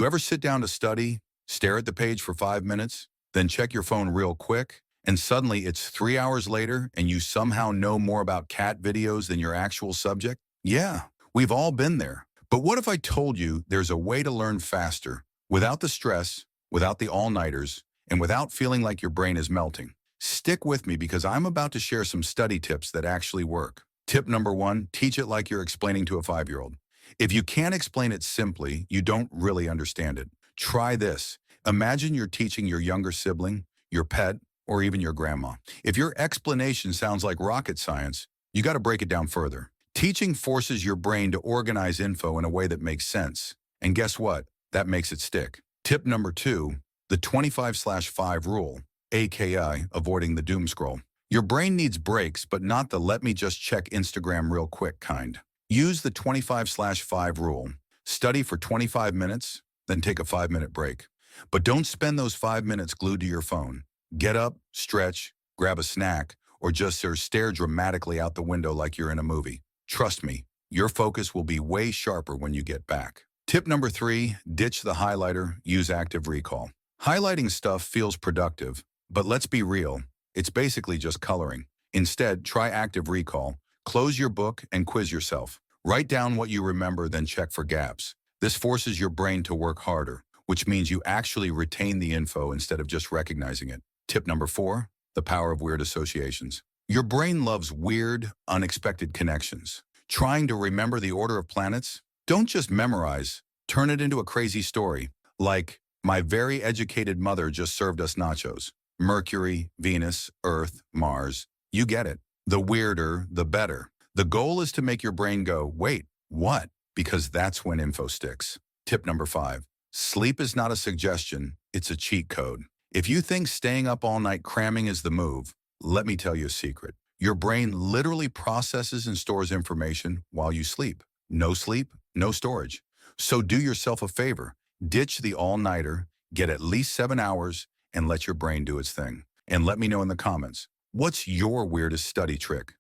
You ever sit down to study, stare at the page for 5 minutes, then check your phone real quick, and suddenly it's 3 hours later and you somehow know more about cat videos than your actual subject? Yeah, we've all been there. But what if I told you there's a way to learn faster, without the stress, without the all-nighters, and without feeling like your brain is melting? Stick with me because I'm about to share some study tips that actually work. Tip number one, teach it like you're explaining to a 5-year-old. If you can't explain it simply, you don't really understand it. Try this. Imagine you're teaching your younger sibling, your pet, or even your grandma. If your explanation sounds like rocket science, you got to break it down further. Teaching forces your brain to organize info in a way that makes sense. And guess what? That makes it stick. Tip number two, the 25/5 rule, aka avoiding the doom scroll. Your brain needs breaks, but not the let me just check Instagram real quick kind. Use the 25/5 rule. Study for 25 minutes, then take a 5-minute break. But don't spend those 5 minutes glued to your phone. Get up, stretch, grab a snack, or just stare dramatically out the window like you're in a movie. Trust me, your focus will be way sharper when you get back. Tip number three, ditch the highlighter, use active recall. Highlighting stuff feels productive, but let's be real, it's basically just coloring. Instead, try active recall. Close your book and quiz yourself. Write down what you remember, then check for gaps. This forces your brain to work harder, which means you actually retain the info instead of just recognizing it. Tip number four, the power of weird associations. Your brain loves weird, unexpected connections. Trying to remember the order of planets? Don't just memorize. Turn it into a crazy story, like, my very educated mother just served us nachos. Mercury, Venus, Earth, Mars. You get it. The weirder, the better. The goal is to make your brain go, wait, what? Because that's when info sticks. Tip number five, sleep is not a suggestion, it's a cheat code. If you think staying up all night cramming is the move, let me tell you a secret. Your brain literally processes and stores information while you sleep. No sleep, no storage. So do yourself a favor. Ditch the all-nighter, get at least 7 hours, and let your brain do its thing. And let me know in the comments, what's your weirdest study trick?